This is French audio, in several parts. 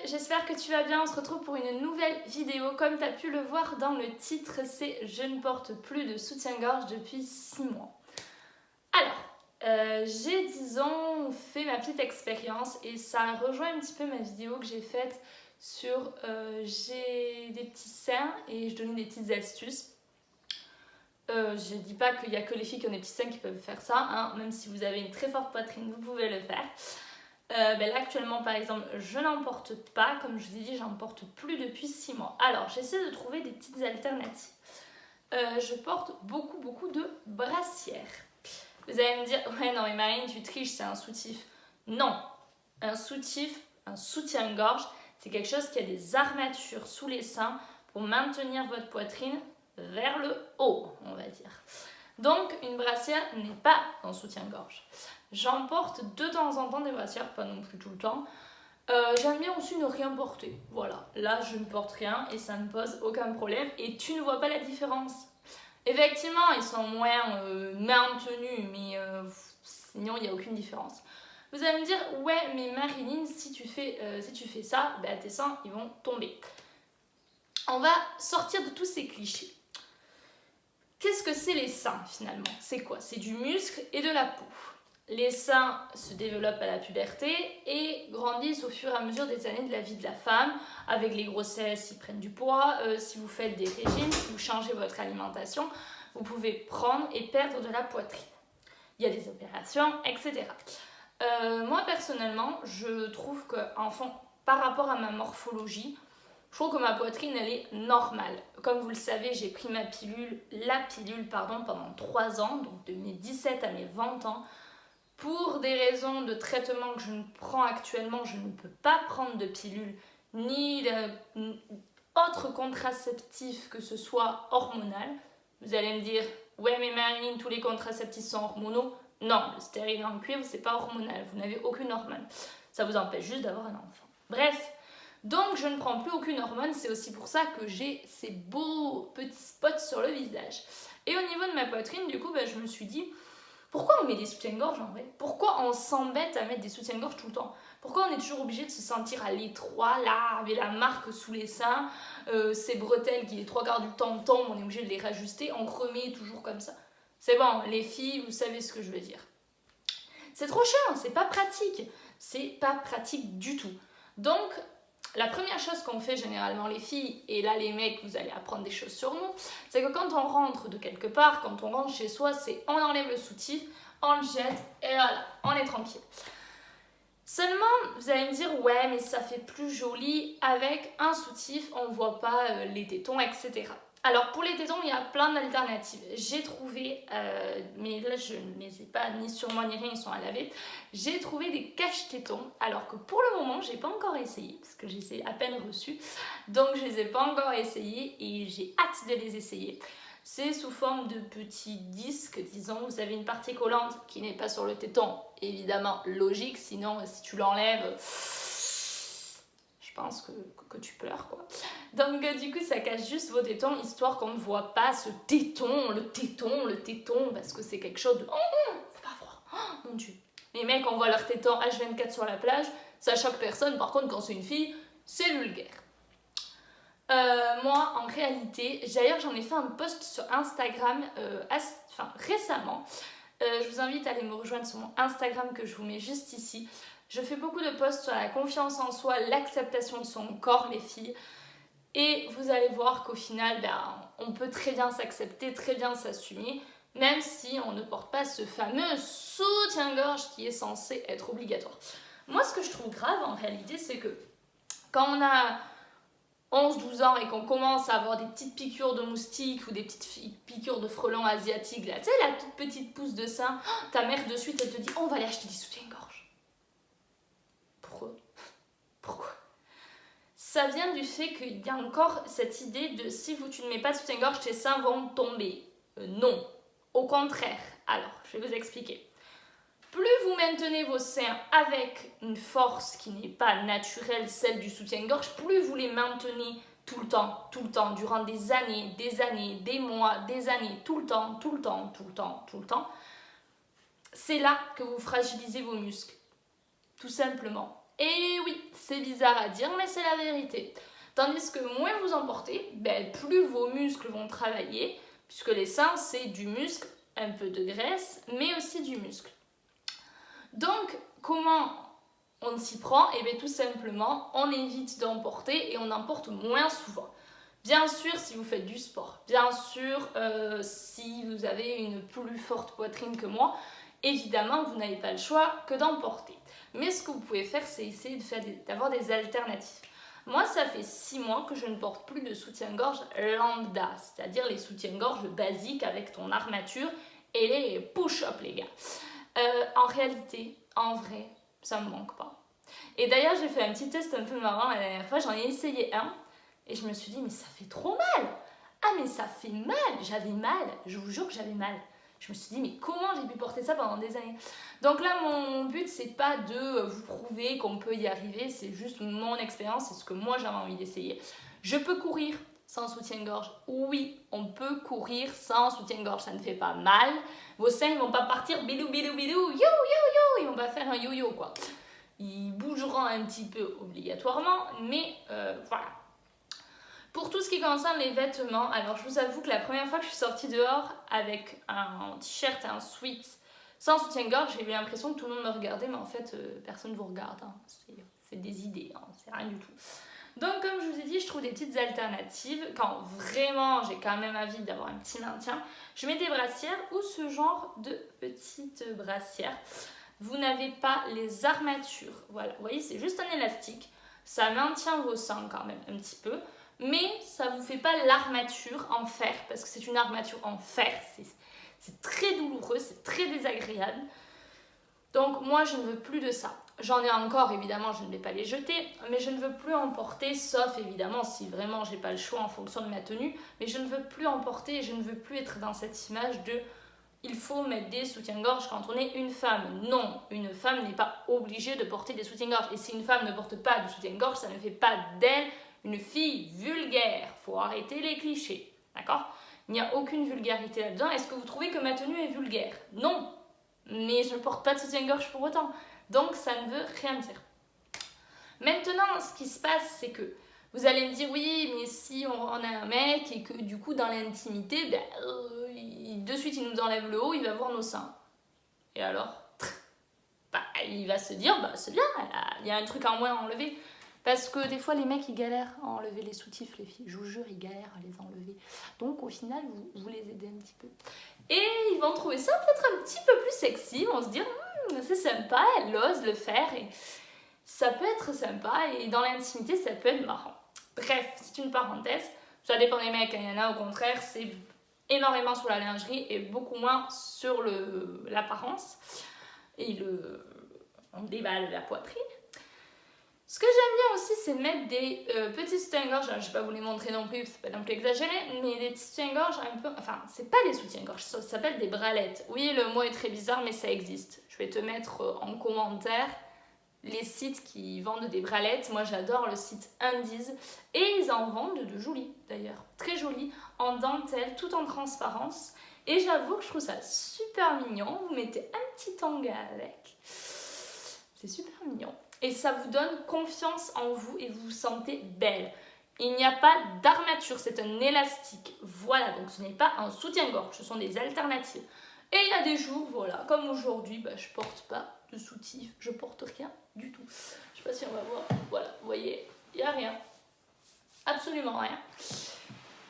j'espère que tu vas bien. On se retrouve pour une nouvelle vidéo. Comme tu as pu le voir dans le titre, c'est « Je ne porte plus de soutien-gorge depuis 6 mois ». Alors, j'ai disons fait ma petite expérience et ça rejoint un petit peu ma vidéo que j'ai faite sur j'ai des petits seins et je donnais des petites astuces. Je dis pas qu'il n'y a que les filles qui ont des petits seins qui peuvent faire ça, hein. Même si vous avez une très forte poitrine, vous pouvez le faire. Là actuellement par exemple je n'en porte pas, comme je vous ai dit j'en porte plus depuis 6 mois. Alors j'essaie de trouver des petites alternatives. Je porte beaucoup de brassières. Vous allez me dire ouais non mais Marine tu triches, c'est un soutif. Non, un soutif, un soutien-gorge, c'est quelque chose qui a des armatures sous les seins pour maintenir votre poitrine vers le haut, on va dire. Donc une brassière n'est pas un soutien-gorge. J'en porte de temps en temps des brassières, pas non plus tout le temps. J'aime bien aussi ne rien porter. Voilà, là je ne porte rien et ça ne pose aucun problème et tu ne vois pas la différence. Effectivement, ils sont moins maintenus, mais sinon il n'y a aucune différence. Vous allez me dire, ouais, mais Marilyn, si tu fais ça, bah, tes seins ils vont tomber. On va sortir de tous ces clichés. Qu'est-ce que c'est les seins finalement? C'est quoi? C'est du muscle et de la peau. Les seins se développent à la puberté et grandissent au fur et à mesure des années de la vie de la femme. Avec les grossesses, ils prennent du poids. Si vous faites des régimes, si vous changez votre alimentation, vous pouvez prendre et perdre de la poitrine. Il y a des opérations, etc. Moi personnellement, je trouve que par rapport à ma morphologie, je trouve que ma poitrine elle est normale. Comme vous le savez, j'ai pris la pilule pendant 3 ans, donc de mes 17 à mes 20 ans. Pour des raisons de traitement que je ne prends actuellement, je ne peux pas prendre de pilule ni d'autres contraceptifs que ce soit hormonal. Vous allez me dire, ouais mais Marine, tous les contraceptifs sont hormonaux. Non, le stérilet en cuivre, c'est pas hormonal, vous n'avez aucune hormone. Ça vous empêche juste d'avoir un enfant. Bref, donc je ne prends plus aucune hormone, c'est aussi pour ça que j'ai ces beaux petits spots sur le visage. Et au niveau de ma poitrine, du coup, je me suis dit, pourquoi on met des soutiens-gorge en vrai? Pourquoi on s'embête à mettre des soutiens-gorge tout le temps? Pourquoi on est toujours obligé de se sentir à l'étroit, là, avec la marque sous les seins, ces bretelles qui les 3/4 du temps tombent, on est obligé de les rajuster, on remet toujours comme ça. C'est bon, les filles, vous savez ce que je veux dire. C'est trop chiant, c'est pas pratique. C'est pas pratique du tout. Donc, la première chose qu'on fait généralement les filles, et là les mecs vous allez apprendre des choses sur nous, c'est que quand on rentre de quelque part, quand on rentre chez soi, c'est on enlève le soutif, on le jette et voilà, on est tranquille. Seulement, vous allez me dire, ouais mais ça fait plus joli avec un soutif, on voit pas les tétons, etc. Alors pour les tétons, il y a plein d'alternatives. J'ai trouvé, mais là je ne les ai pas ni sur moi ni rien, ils sont à laver. J'ai trouvé des cache-tétons, alors que pour le moment, j'ai pas encore essayé, parce que je les ai à peine reçus. Donc je les ai pas encore essayés et j'ai hâte de les essayer. C'est sous forme de petits disques, disons. Vous avez une partie collante qui n'est pas sur le téton, évidemment logique, sinon si tu l'enlèves, je pense que tu pleures quoi. Donc du coup ça cache juste vos tétons, histoire qu'on ne voit pas ce téton, le téton, parce que c'est quelque chose de... Oh, faut pas voir, oh mon dieu. Les mecs on voit leur téton H24 sur la plage, ça choque personne, par contre quand c'est une fille, c'est vulgaire. Moi en réalité, d'ailleurs j'en ai fait un post sur Instagram récemment. Je vous invite à aller me rejoindre sur mon Instagram que je vous mets juste ici. Je fais beaucoup de posts sur la confiance en soi, l'acceptation de son corps les filles. Et vous allez voir qu'au final, on peut très bien s'accepter, très bien s'assumer, même si on ne porte pas ce fameux soutien-gorge qui est censé être obligatoire. Moi ce que je trouve grave en réalité, c'est que quand on a 11-12 ans et qu'on commence à avoir des petites piqûres de moustiques ou des petites piqûres de frelons asiatiques, là, tu sais, la toute petite pousse de sein, ta mère de suite elle te dit on va aller acheter des soutiens-gorge. Pourquoi? Ça vient du fait qu'il y a encore cette idée de si tu ne mets pas de soutien-gorge, tes seins vont tomber. Non, au contraire. Alors, je vais vous expliquer. Plus vous maintenez vos seins avec une force qui n'est pas naturelle, celle du soutien-gorge, plus vous les maintenez tout le temps, durant des années, des mois, des années, tout le temps, c'est là que vous fragilisez vos muscles. Tout simplement. Et oui, c'est bizarre à dire, mais c'est la vérité. Tandis que moins vous en portez, plus vos muscles vont travailler, puisque les seins, c'est du muscle, un peu de graisse, mais aussi du muscle. Donc, comment on s'y prend? Eh bien, tout simplement, on évite d'en porter et on en porte moins souvent. Bien sûr, si vous faites du sport, bien sûr, si vous avez une plus forte poitrine que moi, évidemment, vous n'avez pas le choix que d'en porter. Mais ce que vous pouvez faire, c'est essayer d'avoir des alternatives. Moi, ça fait 6 mois que je ne porte plus de soutien-gorge lambda, c'est-à-dire les soutiens-gorge basiques avec ton armature et les push-up, les gars. En réalité, en vrai, ça me manque pas. Et d'ailleurs, j'ai fait un petit test un peu marrant la dernière fois, j'en ai essayé un et je me suis dit, mais ça fait trop mal! Ah, mais ça fait mal! J'avais mal, je vous jure que j'avais mal. Je me suis dit, mais comment j'ai pu porter ça pendant des années? Donc là, mon but, c'est pas de vous prouver qu'on peut y arriver, c'est juste mon expérience, c'est ce que moi j'avais envie d'essayer. Je peux courir sans soutien-gorge. Oui, on peut courir sans soutien-gorge, ça ne fait pas mal. Vos seins, ils vont pas partir bidou, bidou, bidou, yo, yo, yo, ils vont pas faire un yo-yo, quoi. Ils bougeront un petit peu obligatoirement, mais voilà. Pour tout ce qui concerne les vêtements, alors je vous avoue que la première fois que je suis sortie dehors avec un t-shirt et un sweat sans soutien-gorge, j'ai eu l'impression que tout le monde me regardait, mais en fait, personne ne vous regarde. Hein. C'est des idées, hein. C'est rien du tout. Donc, comme je vous ai dit, je trouve des petites alternatives. Quand vraiment j'ai quand même envie d'avoir un petit maintien, je mets des brassières ou ce genre de petites brassières. Vous n'avez pas les armatures. Voilà, vous voyez, c'est juste un élastique. Ça maintient vos seins quand même un petit peu. Mais ça ne vous fait pas l'armature en fer, parce que c'est une armature en fer, c'est très douloureux, c'est très désagréable. Donc moi je ne veux plus de ça. J'en ai encore, évidemment, je ne vais pas les jeter, mais je ne veux plus en porter, sauf évidemment si vraiment j'ai pas le choix en fonction de ma tenue, mais je ne veux plus en porter et je ne veux plus être dans cette image de il faut mettre des soutiens-gorge quand on est une femme. Non, une femme n'est pas obligée de porter des soutiens-gorge. Et si une femme ne porte pas de soutien-gorge, ça ne fait pas d'elle une fille vulgaire. Faut arrêter les clichés, d'accord? Il n'y a aucune vulgarité là-dedans. Est-ce que vous trouvez que ma tenue est vulgaire? Non, mais je ne porte pas de soutien-gorge pour autant. Donc ça ne veut rien dire. Maintenant, ce qui se passe, c'est que vous allez me dire, oui, mais si on a un mec et que du coup, dans l'intimité, de suite, il nous enlève le haut, il va voir nos seins. Et alors, il va se dire, c'est bien, il y a un truc en moins à enlever. Parce que des fois, les mecs, ils galèrent à enlever les soutifs, les filles. Je vous jure, ils galèrent à les enlever. Donc, au final, vous les aidez un petit peu. Et ils vont trouver ça peut-être un petit peu plus sexy. Ils vont se dire, c'est sympa, elle ose le faire. Et ça peut être sympa. Et dans l'intimité, ça peut être marrant. Bref, c'est une parenthèse. Ça dépend des mecs. Il y en a, au contraire, c'est énormément sur la lingerie et beaucoup moins sur l'apparence. Et on déballe la poitrine. Ce que j'aime bien aussi, c'est mettre des petits soutiens-gorge. Je ne vais pas vous les montrer non plus, c'est pas non plus exagéré, mais des petits soutiens-gorge un peu. Enfin, c'est pas des soutiens-gorge, ça s'appelle des bralettes. Oui, le mot est très bizarre, mais ça existe. Je vais te mettre en commentaire les sites qui vendent des bralettes. Moi, j'adore le site Undies. Et ils en vendent de jolies, d'ailleurs. Très jolies, en dentelle, tout en transparence. Et j'avoue que je trouve ça super mignon. Vous mettez un petit tanga avec. C'est super mignon. Et ça vous donne confiance en vous et vous vous sentez belle. Il n'y a pas d'armature, c'est un élastique. Voilà, donc ce n'est pas un soutien-gorge, ce sont des alternatives. Et il y a des jours, voilà, comme aujourd'hui, je porte pas de soutif, je porte rien du tout. Je sais pas si on va voir, voilà, vous voyez, il n'y a rien. Absolument rien.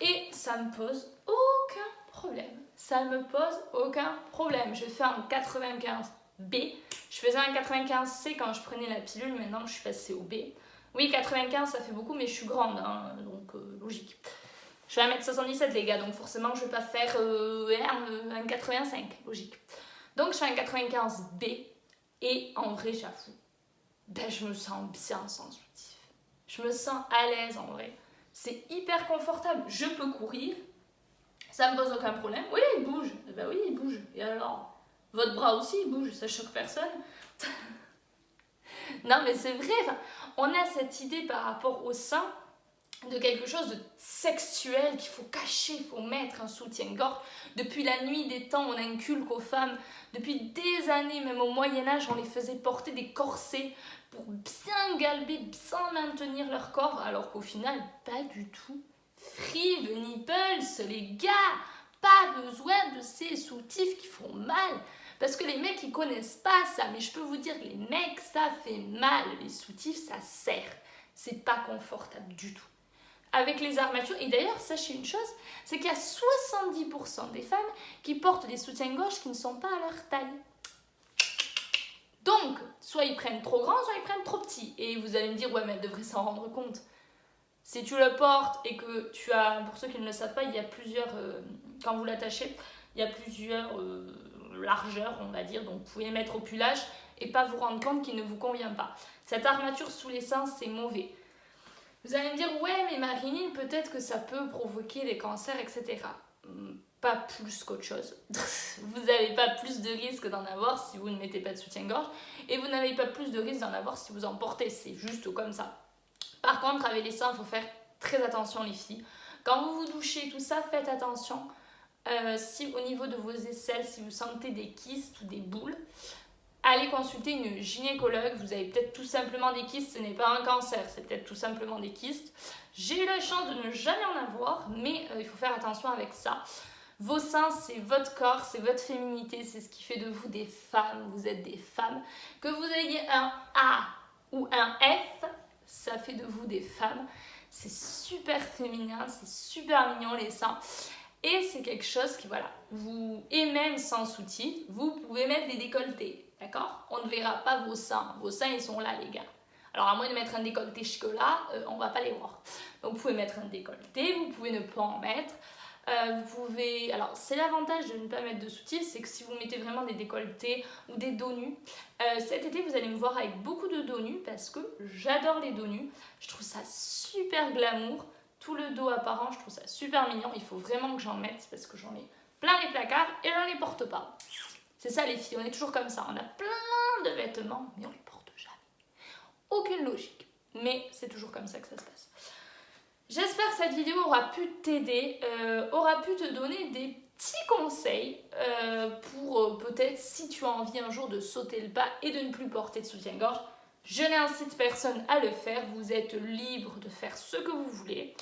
Et ça me pose aucun problème. Ça ne me pose aucun problème. Je fais un 95B. Je faisais un 95C quand je prenais la pilule, maintenant je suis passée au B. Oui, 95 ça fait beaucoup, mais je suis grande, hein, donc logique. Je fais 1m77 les gars, donc forcément je ne vais pas faire un 85, logique. Donc je fais un 95B, et en vrai j'avoue, je me sens bien sans soutif. Je me sens à l'aise en vrai. C'est hyper confortable, je peux courir, ça me pose aucun problème. Oui, il bouge, ben oui, il bouge, et alors votre bras aussi il bouge, ça choque personne. Non mais c'est vrai, on a cette idée par rapport au sein de quelque chose de sexuel qu'il faut cacher, il faut mettre un soutien-gorge. Depuis la nuit des temps, on inculque aux femmes, depuis des années, même au Moyen-Âge, on les faisait porter des corsets pour bien galber, bien maintenir leur corps, alors qu'au final, pas du tout. Free the nipples, les gars, pas besoin de ces soutifs qui font mal. Parce que les mecs, ils connaissent pas ça, mais je peux vous dire, les mecs, ça fait mal. Les soutifs, ça serre. C'est pas confortable du tout. Avec les armatures, et d'ailleurs, sachez une chose, c'est qu'il y a 70% des femmes qui portent des soutiens-gorge qui ne sont pas à leur taille. Donc, soit ils prennent trop grand, soit ils prennent trop petit. Et vous allez me dire, ouais, mais elle devrait s'en rendre compte. Si tu le portes et que tu as, pour ceux qui ne le savent pas, il y a plusieurs, quand vous l'attachez, il y a plusieurs largeurs, on va dire, donc vous pouvez mettre au pullage et pas vous rendre compte qu'il ne vous convient pas. Cette armature sous les seins, c'est mauvais. Vous allez me dire, ouais, mais Marilyn, peut-être que ça peut provoquer des cancers, etc. Pas plus qu'autre chose. Vous n'avez pas plus de risque d'en avoir si vous ne mettez pas de soutien-gorge et vous n'avez pas plus de risque d'en avoir si vous en portez. C'est juste comme ça. Par contre, avec les seins, il faut faire très attention, les filles. Quand vous vous douchez, tout ça, faites attention. Si au niveau de vos aisselles, si vous sentez des kystes ou des boules, allez consulter une gynécologue. Vous avez peut-être tout simplement des kystes, ce n'est pas un cancer, c'est peut-être tout simplement des kystes. J'ai eu la chance de ne jamais en avoir, mais il faut faire attention avec ça. Vos seins, c'est votre corps, c'est votre féminité, c'est ce qui fait de vous des femmes. Vous êtes des femmes. Que vous ayez un A ou un F, ça fait de vous des femmes. C'est super féminin, c'est super mignon les seins. Et c'est quelque chose qui, voilà, vous, et même sans soutif, vous pouvez mettre des décolletés, d'accord? On ne verra pas vos seins. Vos seins, ils sont là, les gars. Alors, à moins de mettre un décolleté jusque-là, on va pas les voir. Donc, vous pouvez mettre un décolleté, vous pouvez ne pas en mettre. Vous pouvez... Alors, c'est l'avantage de ne pas mettre de soutif, c'est que si vous mettez vraiment des décolletés ou des dos nus, cet été, vous allez me voir avec beaucoup de dos nus parce que j'adore les dos nus. Je trouve ça super glamour. Tout le dos apparent, je trouve ça super mignon. Il faut vraiment que j'en mette parce que j'en ai plein les placards et je ne les porte pas. C'est ça les filles, on est toujours comme ça. On a plein de vêtements, mais on les porte jamais. Aucune logique. Mais c'est toujours comme ça que ça se passe. J'espère que cette vidéo aura pu t'aider, aura pu te donner des petits conseils pour peut-être si tu as envie un jour de sauter le pas et de ne plus porter de soutien-gorge. Je n'incite personne à le faire, vous êtes libre de faire ce que vous voulez.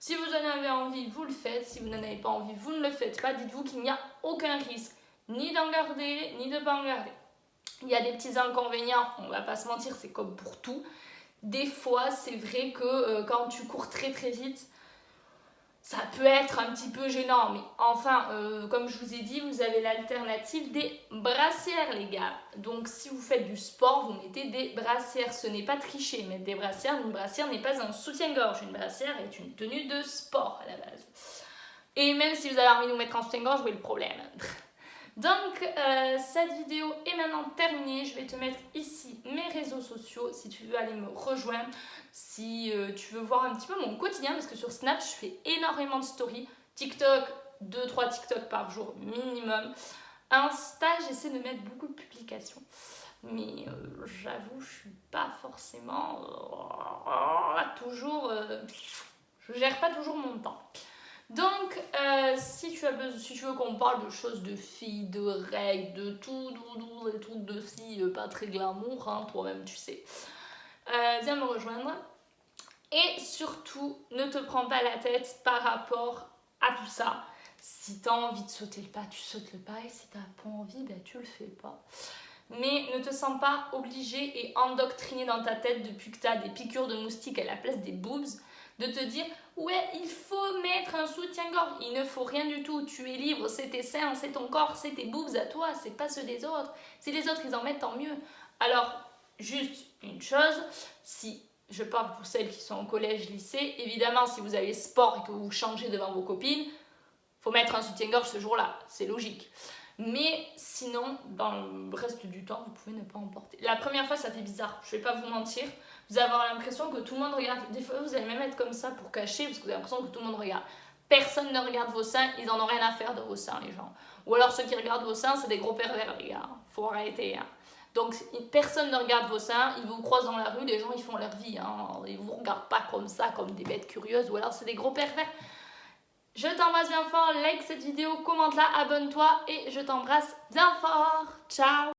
Si vous en avez envie, vous le faites. Si vous n'en avez pas envie, vous ne le faites pas. Dites-vous qu'il n'y a aucun risque, ni d'en garder, ni de ne pas en garder. Il y a des petits inconvénients, on ne va pas se mentir, c'est comme pour tout. Des fois, c'est vrai que quand tu cours très très vite, ça peut être un petit peu gênant. Mais enfin, comme je vous ai dit, vous avez l'alternative des brassières, les gars. Donc, si vous faites du sport, vous mettez des brassières. Ce n'est pas tricher, mettre des brassières. Une brassière n'est pas un soutien-gorge. Une brassière est une tenue de sport à la base. Et même si vous avez envie de vous mettre en soutien-gorge, vous voyez le problème. Donc, cette vidéo est maintenant terminée. Je vais te mettre ici mes réseaux sociaux si tu veux aller me rejoindre. Si tu veux voir un petit peu mon quotidien, parce que sur Snap, je fais énormément de stories. TikTok, 2-3 TikTok par jour minimum. Insta, j'essaie de mettre beaucoup de publications. Mais j'avoue, je suis pas forcément toujours... je gère pas toujours mon temps. Donc, si tu veux qu'on parle de choses de filles, de règles, de tout, des trucs de filles pas très glamour, hein, toi-même tu sais, viens me rejoindre. Et surtout, ne te prends pas la tête par rapport à tout ça. Si tu as envie de sauter le pas, tu sautes le pas. Et si tu n'as pas envie, ben, tu le fais pas. Mais ne te sens pas obligé et endoctriné dans ta tête depuis que tu as des piqûres de moustiques à la place des boobs, de te dire ouais, il faut mettre un soutien-gorge. Il ne faut rien du tout. Tu es libre, c'est tes seins, c'est ton corps, c'est tes boobs à toi, c'est pas ceux des autres. Si les autres ils en mettent, tant mieux. Alors, juste une chose, si je parle pour celles qui sont au collège, lycée, évidemment, si vous avez sport et que vous changez devant vos copines, faut mettre un soutien-gorge ce jour-là, c'est logique. Mais sinon, dans le reste du temps, vous pouvez ne pas en porter. La première fois, ça fait bizarre, je vais pas vous mentir. Vous allez avoir l'impression que tout le monde regarde. Des fois, vous allez même être comme ça pour cacher, parce que vous avez l'impression que tout le monde regarde. Personne ne regarde vos seins, ils en ont rien à faire de vos seins, les gens. Ou alors ceux qui regardent vos seins, c'est des gros pervers, les gars. Faut arrêter, hein. Donc, personne ne regarde vos seins, ils vous croisent dans la rue, les gens, ils font leur vie, hein. Ils vous regardent pas comme ça, comme des bêtes curieuses, ou alors c'est des gros pervers. Je t'embrasse bien fort, like cette vidéo, commente-la, abonne-toi et je t'embrasse bien fort. Ciao!